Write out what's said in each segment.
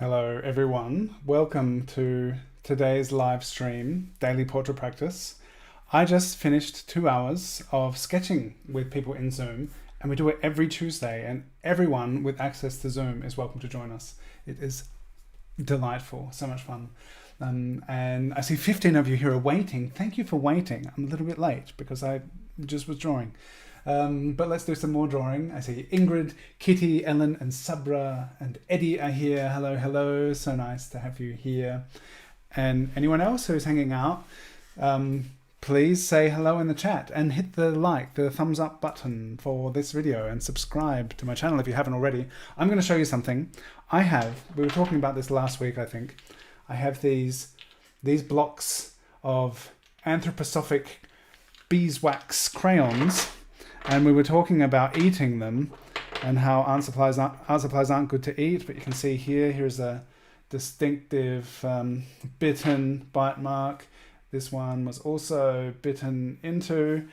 Hello everyone, welcome to today's live stream, Daily Portrait Practice. I just finished 2 hours of sketching with people in Zoom, and we do it every Tuesday, and everyone with access to Zoom is welcome to join us. It is delightful, so much fun. And I see 15 of you here are waiting. Thank you for waiting. I'm a little bit late because I just was drawing. But let's do some more drawing. I see Ingrid, Kitty, Ellen, and Sabra, and Eddie are here. Hello, hello. So nice to have you here. And anyone else who's hanging out, please say hello in the chat and hit the thumbs up button for this video and subscribe to my channel if you haven't already. I'm going to show you something. We were talking about this last week, I think. I have these blocks of anthroposophic beeswax crayons. And we were talking about eating them and how art supplies aren't good to eat. But you can see here's a distinctive bitten bite mark. This one was also bitten into.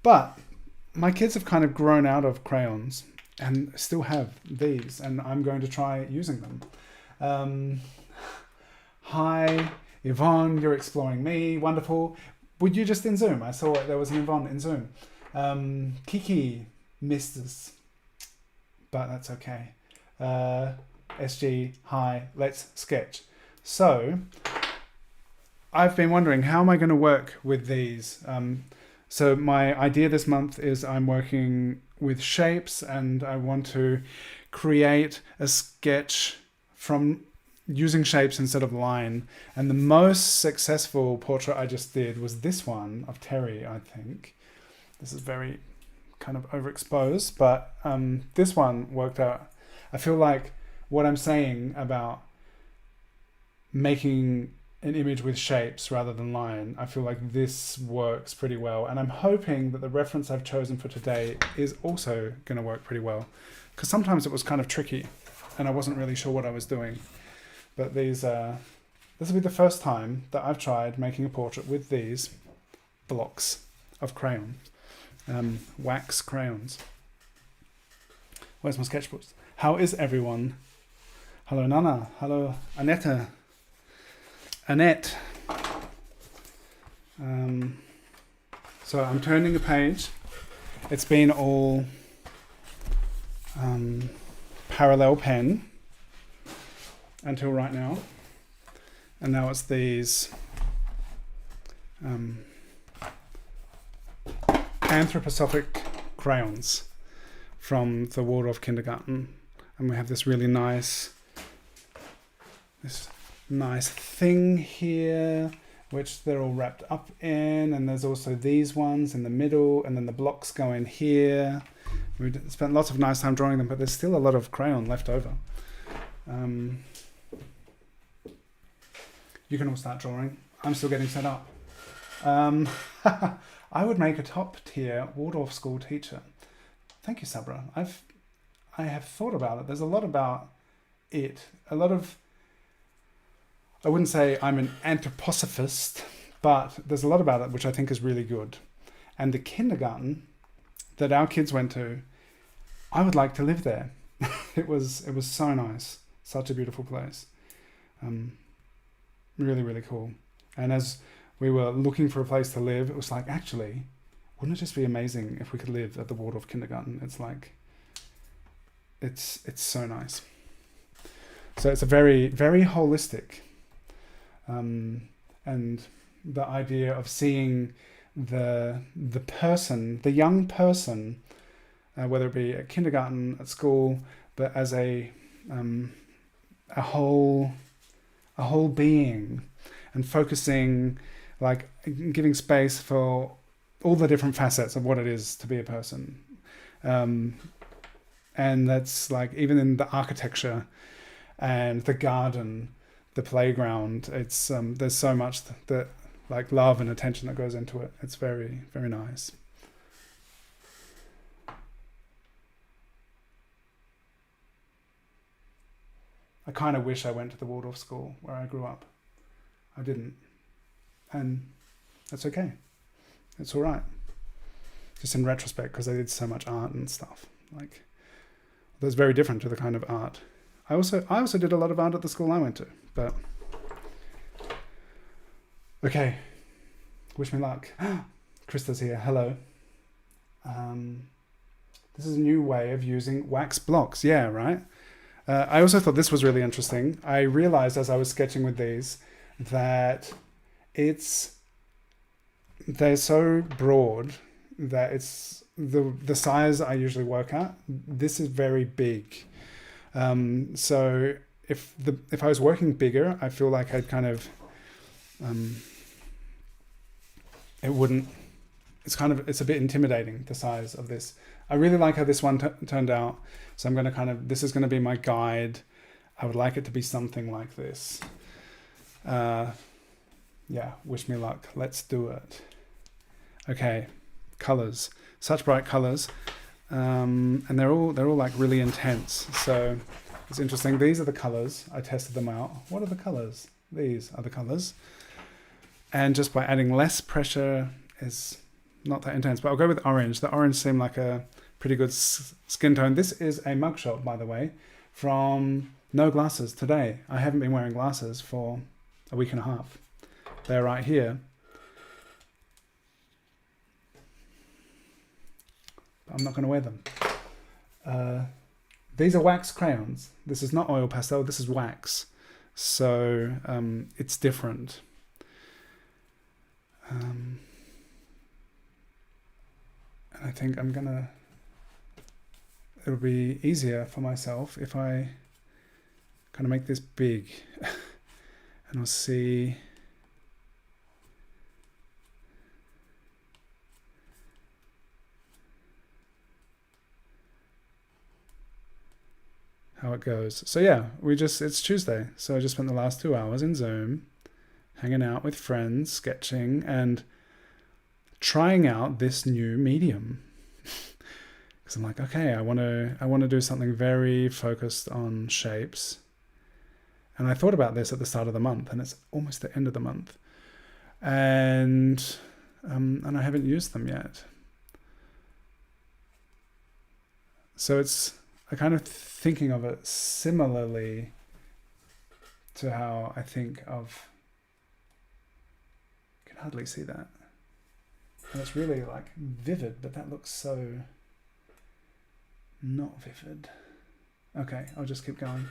But my kids have kind of grown out of crayons and still have these. And I'm going to try using them. Hi, Yvonne, you're exploring me. Wonderful. Were you just in Zoom? I saw there was an Yvonne in Zoom. Kiki missed us, but that's okay. SG, hi, let's sketch. So I've been wondering, how am I going to work with these? So my idea this month is I'm working with shapes, and I want to create a sketch from using shapes instead of line. And the most successful portrait I just did was this one of Terry, I think. This is very kind of overexposed, but this one worked out. I feel like what I'm saying about making an image with shapes rather than line, I feel like this works pretty well. And I'm hoping that the reference I've chosen for today is also going to work pretty well, because sometimes it was kind of tricky and I wasn't really sure what I was doing. But this will be the first time that I've tried making a portrait with these blocks of crayon. Wax crayons. Where's my sketchbooks? How is everyone? Hello Nana. Hello Annette. So I'm turning a page. It's been all parallel pen until right now. And now it's these anthroposophic crayons from the Waldorf kindergarten, and we have this really nice thing here which they're all wrapped up in, and there's also these ones in the middle, and then the blocks go in here. We spent lots of nice time drawing them, but there's still a lot of crayon left over. You can all start drawing. I'm still getting set up. I would make a top-tier Waldorf school teacher. Thank you, Sabra. I have thought about it. There's a lot about it. I wouldn't say I'm an anthroposophist, but there's a lot about it which I think is really good. And the kindergarten that our kids went to, I would like to live there. It was so nice. Such a beautiful place. Really, really cool. And as we were looking for a place to live, it was like, actually, wouldn't it just be amazing if we could live at the Waldorf kindergarten? It's like, it's so nice. So it's a very, very holistic. And the idea of seeing the person, the young person, whether it be at kindergarten, at school, but as a whole being, and focusing, like giving space for all the different facets of what it is to be a person. And that's like, even in the architecture and the garden, the playground, it's there's so much that like love and attention that goes into it. It's very, very nice. I kind of wish I went to the Waldorf school where I grew up. I didn't. And that's okay. It's all right. Just in retrospect, because I did so much art and stuff. Like, that's very different to the kind of art I also did a lot of art at the school I went to. But okay, wish me luck. Krista's here. Hello. This is a new way of using wax blocks. Yeah, right. I also thought this was really interesting. I realized as I was sketching with these that they're so broad that it's the size I usually work at. This is very big. So if I was working bigger, I feel like I'd kind of it's a bit intimidating, the size of this. I really like how this one turned out. So I'm going to this is going to be my guide. I would like it to be something like this. Yeah, wish me luck. Let's do it. Okay, colors, such bright colors. And they're all like really intense. So it's interesting. These are the colors. I tested them out. What are the colors? These are the colors. And just by adding less pressure is not that intense, but I'll go with orange. The orange seemed like a pretty good skin tone. This is a mugshot, by the way, from no glasses today. I haven't been wearing glasses for a week and a half. They're right here. I'm not going to wear them. These are wax crayons. This is not oil pastel. This is wax. So it's different. And I think it'll be easier for myself if I kind of make this big. And we'll see. How it goes. So yeah, it's Tuesday. So I just spent the last 2 hours in Zoom, hanging out with friends, sketching, and trying out this new medium. Because I'm like, okay, I want to do something very focused on shapes. And I thought about this at the start of the month, and it's almost the end of the month. And I haven't used them yet. So I kind of thinking of it similarly to how I think of, I can hardly see that. And it's really like vivid, but that looks so not vivid. Okay, I'll just keep going.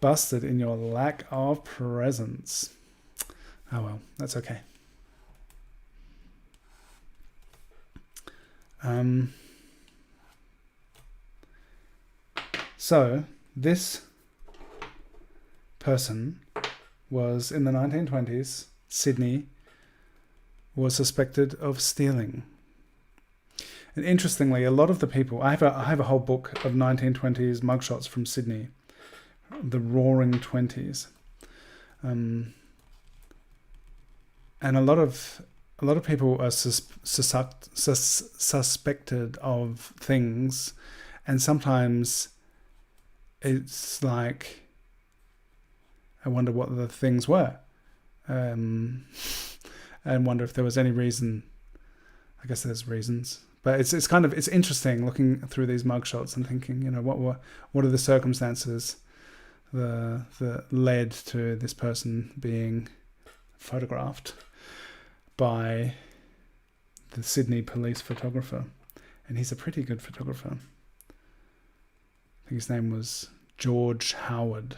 Busted in your lack of presence. Oh well, that's okay. So this person was in the 1920s, Sydney, was suspected of stealing. And interestingly, a lot of the people, I have a whole book of 1920s mugshots from Sydney, the Roaring Twenties, and a lot of people are suspected of things, and sometimes it's like, I wonder what the things were, and wonder if there was any reason. I guess there's reasons, but it's interesting looking through these mugshots and thinking, what are the circumstances that led to this person being photographed by the Sydney police photographer. And he's a pretty good photographer. I think his name was George Howard.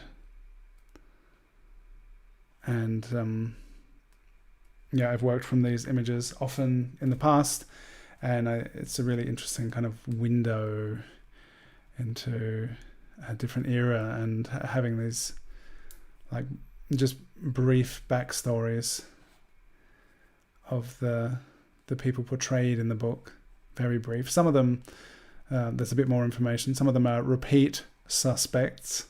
And I've worked from these images often in the past, and it's a really interesting kind of window into a different era, and having these like just brief backstories of the people portrayed in the book. Very brief. Some of them, there's a bit more information. Some of them are repeat suspects,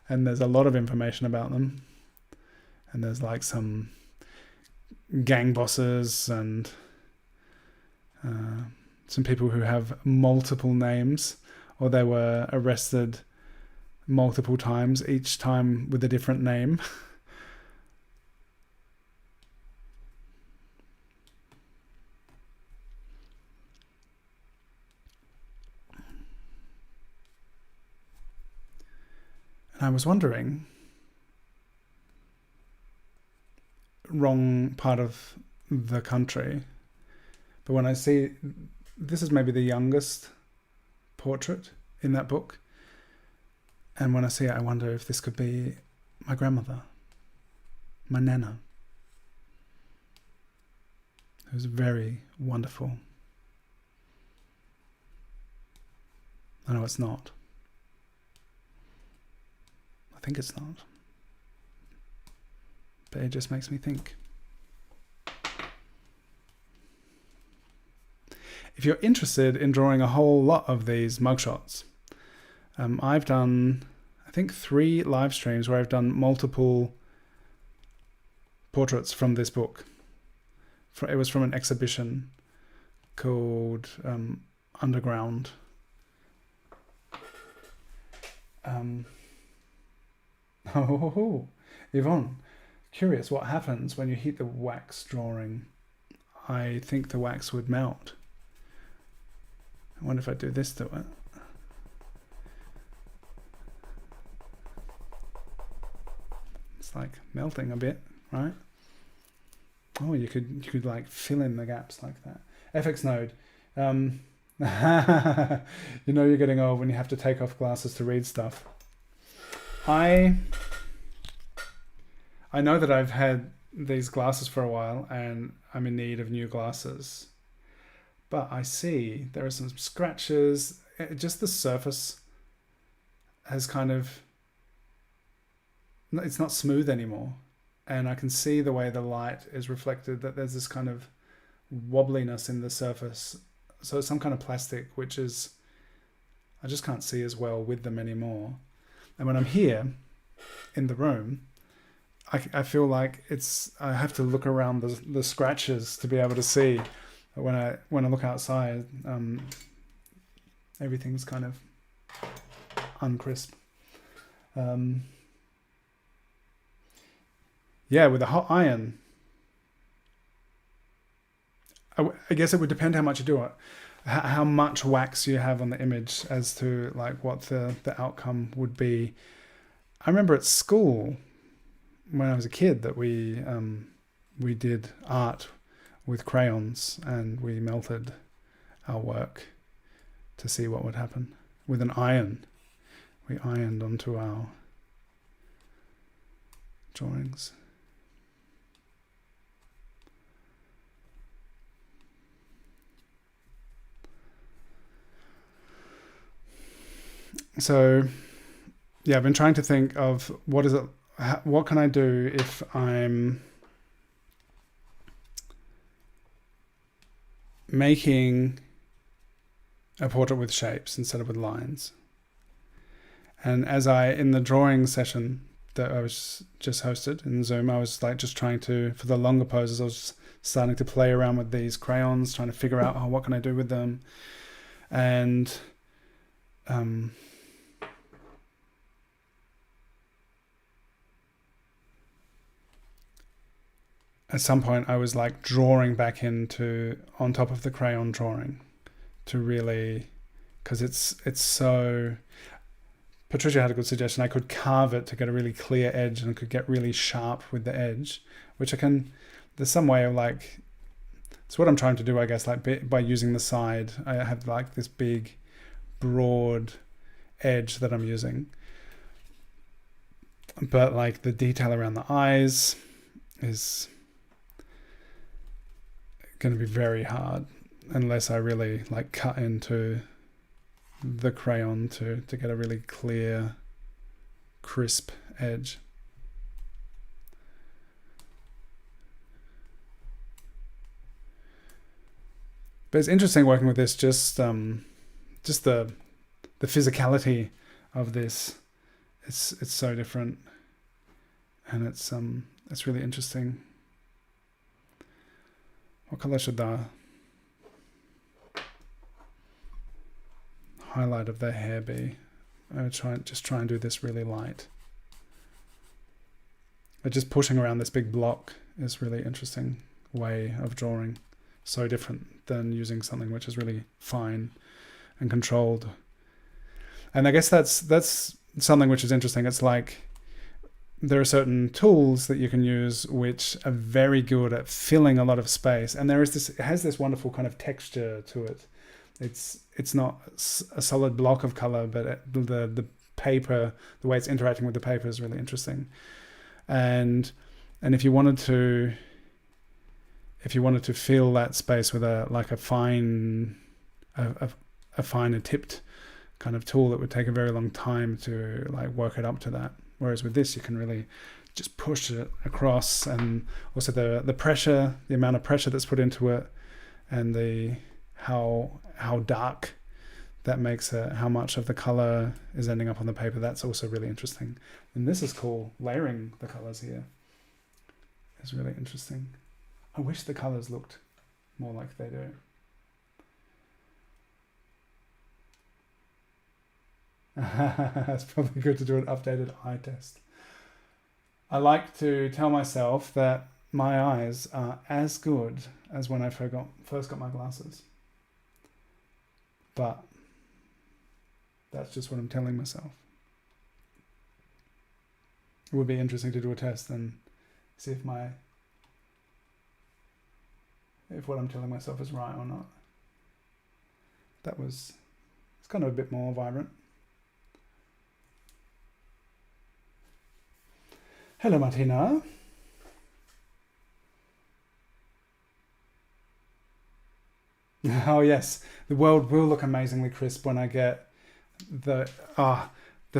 and there's a lot of information about them. And there's like some gang bosses and some people who have multiple names, or they were arrested multiple times, each time with a different name. And I was wondering, wrong part of the country, but when I see, this is maybe the youngest portrait in that book, and when I see it, I wonder if this could be my grandmother, my nana, who's very wonderful. I know it's not. I think it's not. But it just makes me think. If you're interested in drawing a whole lot of these mugshots, I've done, I think, 3 live streams where I've done multiple portraits from this book. It was from an exhibition called Underground. Oh, Yvonne, curious what happens when you heat the wax drawing. I think the wax would melt. I wonder if I do this to it. It's like melting a bit, right? Oh, you could like fill in the gaps like that. FX Node. You know you're getting old when you have to take off glasses to read stuff. I know that I've had these glasses for a while and I'm in need of new glasses. But I see there are some scratches. Just the surface has kind of, it's not smooth anymore. And I can see the way the light is reflected, that there's this kind of wobbliness in the surface. So it's some kind of plastic, which is, I just can't see as well with them anymore. And when I'm here in the room, I feel like I have to look around the scratches to be able to see. But when I look outside, everything's kind of uncrisp. Yeah, with a hot iron, I guess it would depend how much you do it, how much wax you have on the image as to like what the outcome would be. I remember at school when I was a kid that we did art with crayons and we melted our work to see what would happen with an iron. We ironed onto our drawings. So, yeah, I've been trying to think of what can I do if I'm making a portrait with shapes instead of with lines. And in the drawing session that I was just hosted in Zoom, I was like just trying to, for the longer poses, I was starting to play around with these crayons, trying to figure out, what can I do with them? And at some point I was like drawing back on top of the crayon drawing to really, because it's so, Patricia had a good suggestion. I could carve it to get a really clear edge and could get really sharp with the edge, which there's some way of like, it's what I'm trying to do, I guess, like by using the side. I have like this big, broad edge that I'm using. But like the detail around the eyes is going to be very hard unless I really like cut into the crayon to get a really clear, crisp edge. But it's interesting working with this, just the physicality of this. It's so different, and it's really interesting. What color should the highlight of the hair be? I would try and do this really light. But just pushing around this big block is really interesting way of drawing. So different than using something which is really fine and controlled. And I guess that's something which is interesting. It's like there are certain tools that you can use which are very good at filling a lot of space, and it has this wonderful kind of texture to it. It's not a solid block of color, but the paper, the way it's interacting with the paper is really interesting. And if you wanted to fill that space with a finer tipped kind of tool, it would take a very long time to like work it up to that. Whereas with this, you can really just push it across, and also the pressure, the amount of pressure that's put into it, and how dark that makes it, how much of the color is ending up on the paper. That's also really interesting. And this is cool. Layering the colors here is really interesting. I wish the colors looked more like they do. It's probably good to do an updated eye test. I like to tell myself that my eyes are as good as when I first got my glasses. But that's just what I'm telling myself. It would be interesting to do a test and see if what I'm telling myself is right or not. It's kind of a bit more vibrant. Hello, Martina. Oh yes, the world will look amazingly crisp when I get the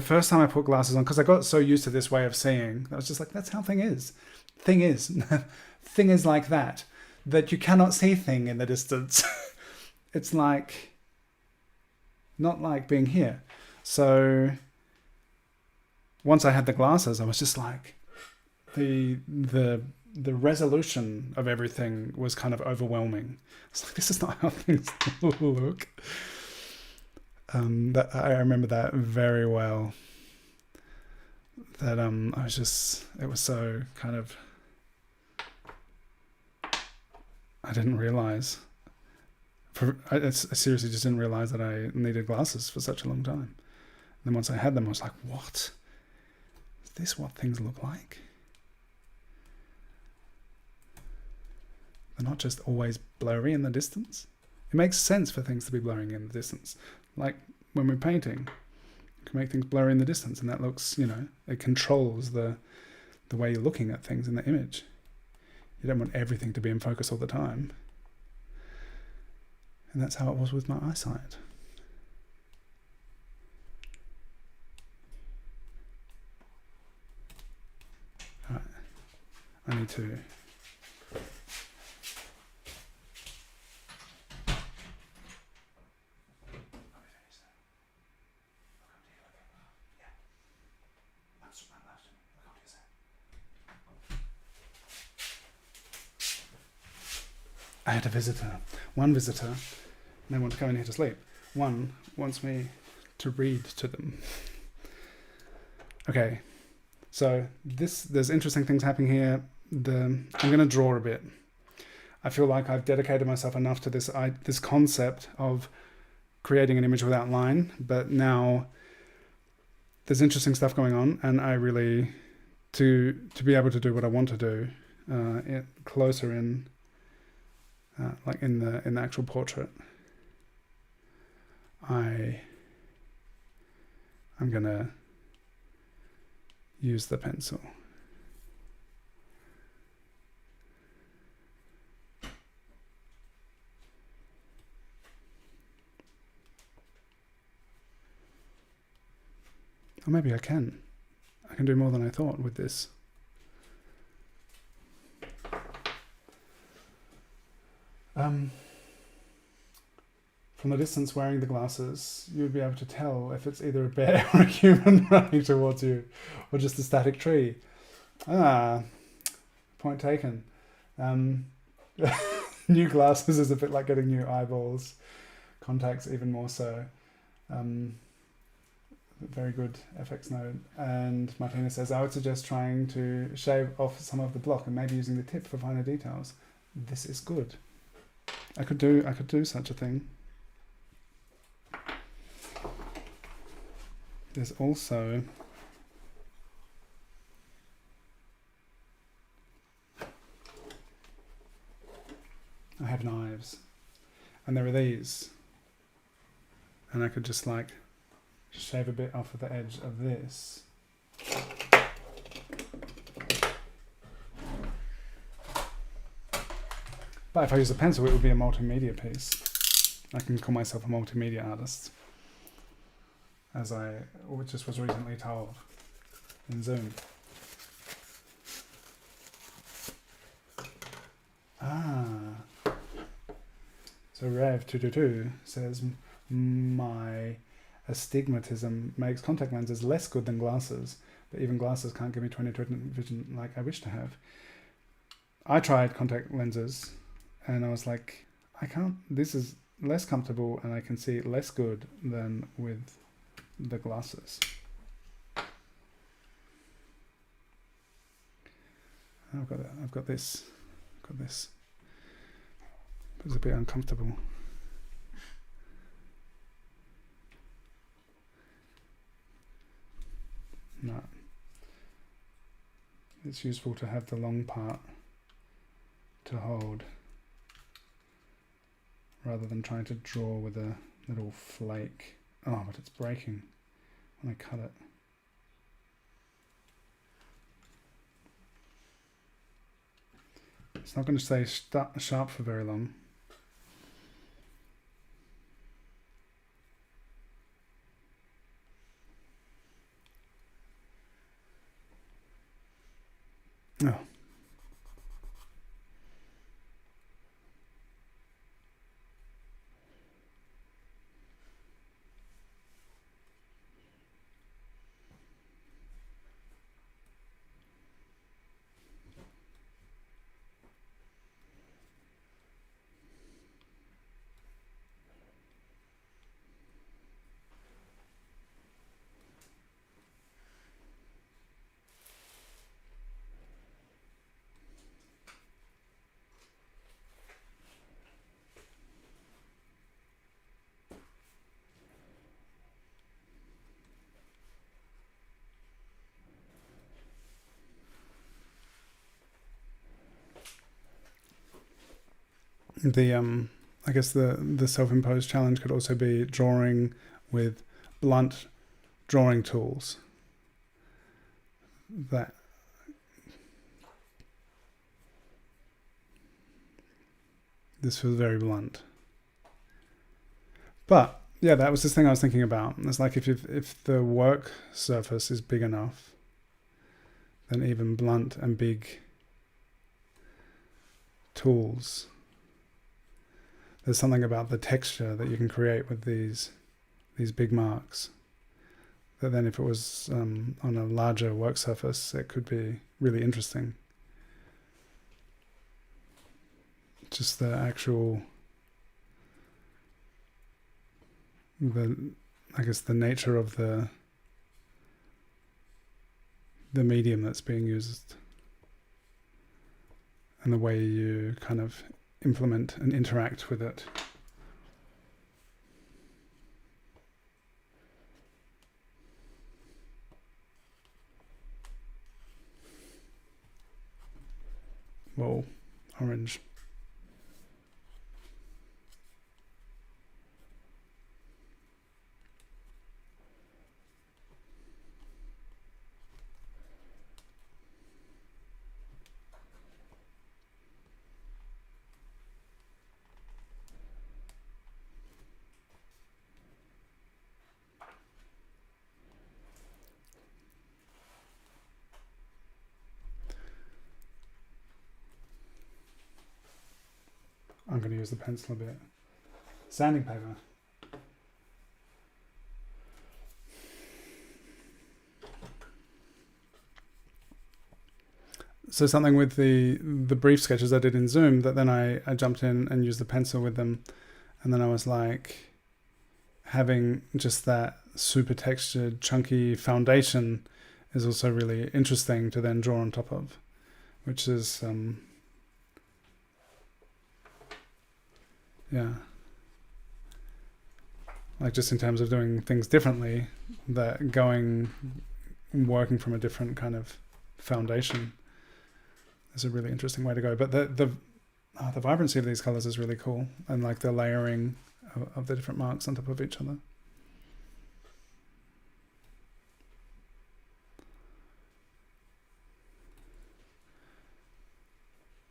first time I put glasses on, because I got so used to this way of seeing. I was just like, that's how thing is. Thing is like that you cannot see thing in the distance. It's like not like being here. So once I had the glasses, I was just like, the resolution of everything was kind of overwhelming. It's like, this is not how things look. That I remember that very well. That it was so kind of, I didn't realize. I seriously just didn't realize that I needed glasses for such a long time. And then once I had them, I was like, what? Is this what things look like? They're not just always blurry in the distance. It makes sense for things to be blurring in the distance. Like when we're painting, you can make things blurry in the distance, and that looks, it controls the way you're looking at things in the image. You don't want everything to be in focus all the time. And that's how it was with my eyesight. All right. I need to... I had one visitor, and they want to come in here to sleep. One wants me to read to them. Okay, so there's interesting things happening here. I'm going to draw a bit. I feel like I've dedicated myself enough to this concept of creating an image without line, but now there's interesting stuff going on, and I really, to be able to do what I want to do, closer in, like in the actual portrait, I'm gonna use the pencil. Or maybe I can do more than I thought with this. From the distance, wearing the glasses, you would be able to tell if it's either a bear or a human running towards you, or just a static tree. Point taken. New glasses is a bit like getting new eyeballs. Contacts even more so. Very good FX node. And Martina says, I would suggest trying to shave off some of the block and maybe using the tip for finer details. This is good. I could do such a thing. there's also I have knives, and there are these, and I could just like shave a bit off of the edge of this. But if I use a pencil, it would be a multimedia piece. I can call myself a multimedia artist, as I just was recently told in Zoom. So Rev222 says, my astigmatism makes contact lenses less good than glasses, but even glasses can't give me 20/20 vision like I wish to have. I tried contact lenses and I was like, I can't, this is less comfortable and I can see less good than with the glasses. I've got this. It's a bit uncomfortable. No. It's useful to have the long part to hold rather than trying to draw with a little flake. Oh, but it's breaking when I cut it. It's not going to stay sharp for very long. Oh. I guess the self-imposed challenge could also be drawing with blunt drawing tools. This feels very blunt. But yeah, that was this thing I was thinking about. It's like if the work surface is big enough, then even blunt and big tools, there's something about the texture that you can create with these big marks that then if it was on a larger work surface, it could be really interesting. Just the actual, I guess the nature of the medium that's being used and the way you kind of implement and interact with it. Whoa, orange. I'm going to use the pencil a bit. Sanding paper. So something with the brief sketches I did in Zoom that then I jumped in and used the pencil with them. And then I was like, having just that super textured, chunky foundation is also really interesting to then draw on top of, which is, yeah. like just in terms of doing things differently, that working from a different kind of foundation is a really interesting way to go. But the vibrancy of these colors is really cool, and like the layering of the different marks on top of each other.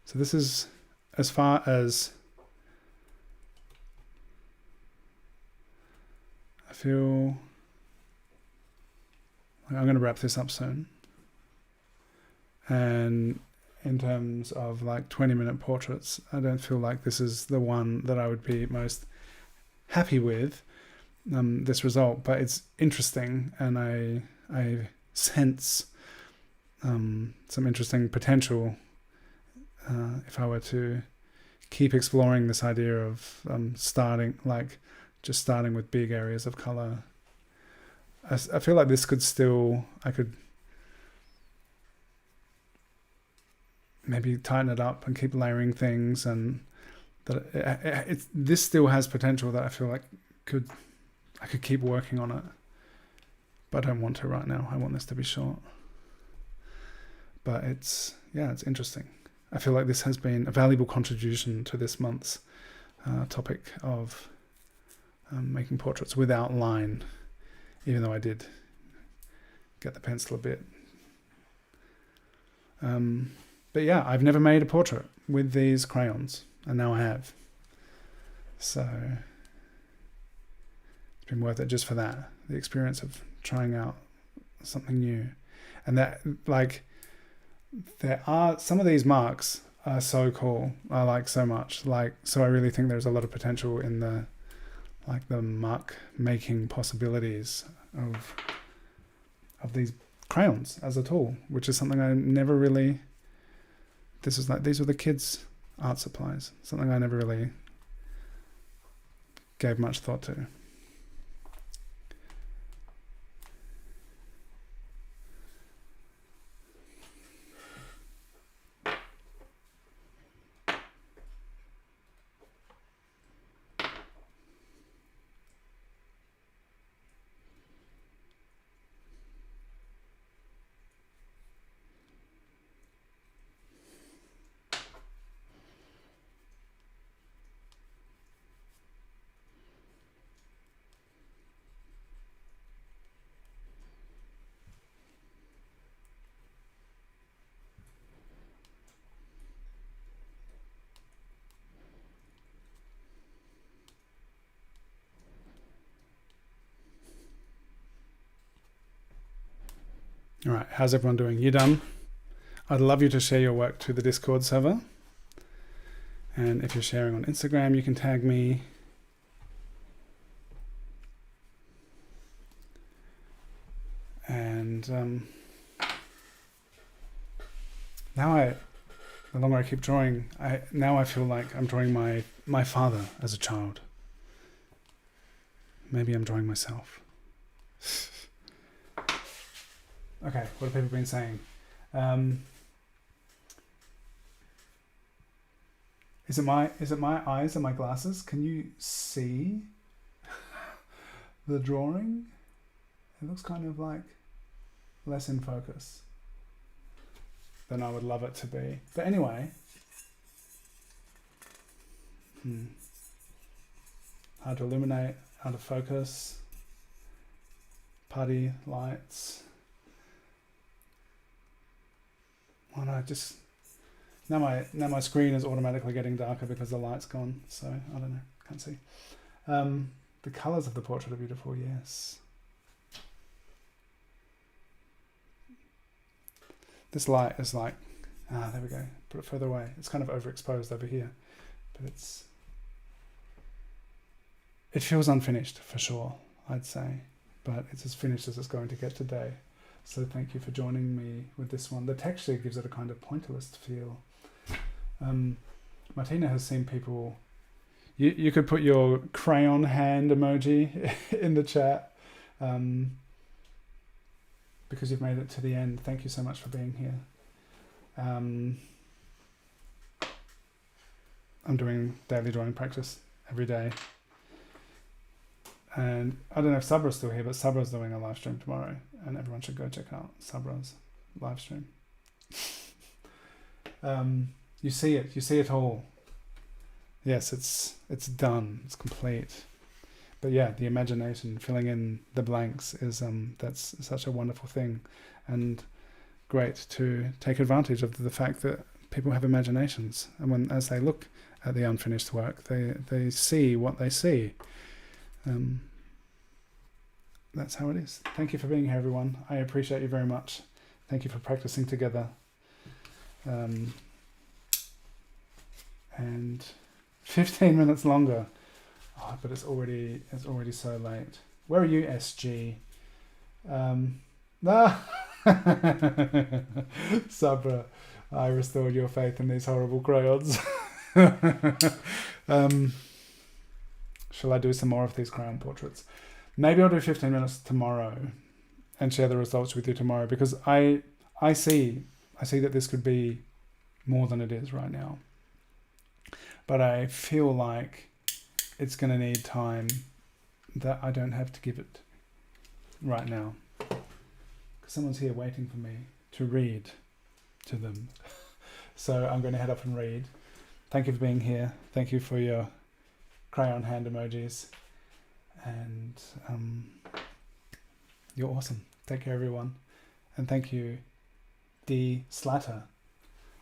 So this is as far as I feel like I'm going to wrap this up soon. And in terms of like 20-minute portraits, I don't feel like this is the one that I would be most happy with, this result, but it's interesting, and I sense some interesting potential if I were to keep exploring this idea of starting with big areas of color. I feel like this could still, I could maybe tighten it up and keep layering things, and that this still has potential that I feel like I could keep working on it, but I don't want to right now. I want this to be short. But it's interesting. I feel like this has been a valuable contribution to this month's topic of making portraits without line, even though I did get the pencil a bit. But yeah, I've never made a portrait with these crayons, and now I have. So it's been worth it just for that, the experience of trying out something new. And that, like, there are some of these marks are so cool. I like so much. Like, so I really think there's a lot of potential in the mark making possibilities of these crayons as a tool, which is something I never really. These were the kids' art supplies. Something I never really gave much thought to. All right, how's everyone doing? You done? I'd love you to share your work to the Discord server. And if you're sharing on Instagram, you can tag me. And the longer I keep drawing, I feel like I'm drawing my father as a child. Maybe I'm drawing myself. Okay, what have people been saying? Is it my eyes and my glasses? Can you see the drawing? It looks kind of like less in focus than I would love it to be. But anyway, hard to illuminate, hard to focus. Party lights. Oh no, now my screen is automatically getting darker because the light's gone. So I don't know, can't see. The colours of the portrait are beautiful. Yes. This light is like, there we go. Put it further away. It's kind of overexposed over here, but it feels unfinished for sure, I'd say, but it's as finished as it's going to get today. So thank you for joining me with this one. The texture gives it a kind of pointillist feel. Martina has seen people. You could put your crayon hand emoji in the chat. Because you've made it to the end. Thank you so much for being here. I'm doing daily drawing practice every day. And I don't know if Sabra's still here, but Sabra's doing a live stream tomorrow, and everyone should go check out Sabra's live stream. You see it all. Yes, it's done, it's complete. But yeah, the imagination, filling in the blanks is that's such a wonderful thing, and great to take advantage of the fact that people have imaginations, and as they look at the unfinished work, they see what they see. That's how it is. Thank you for being here, everyone. I appreciate you very much. Thank you for practicing together. And 15 minutes longer. Oh, but it's already so late. Where are you, SG? Sabra, I restored your faith in these horrible crayons. Shall I do some more of these crayon portraits? Maybe I'll do 15 minutes tomorrow and share the results with you tomorrow, because I see that this could be more than it is right now. But I feel like it's going to need time that I don't have to give it right now. Because someone's here waiting for me to read to them. So I'm going to head up and read. Thank you for being here. Thank you for your crayon hand emojis. And you're awesome. Take care, everyone. And thank you, D. Slatter,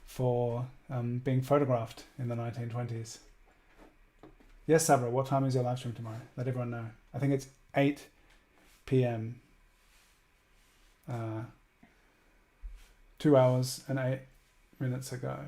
for being photographed in the 1920s. Yes, Sabra, what time is your live stream tomorrow? Let everyone know. I think it's 8 p.m. 2 hours and 8 minutes ago.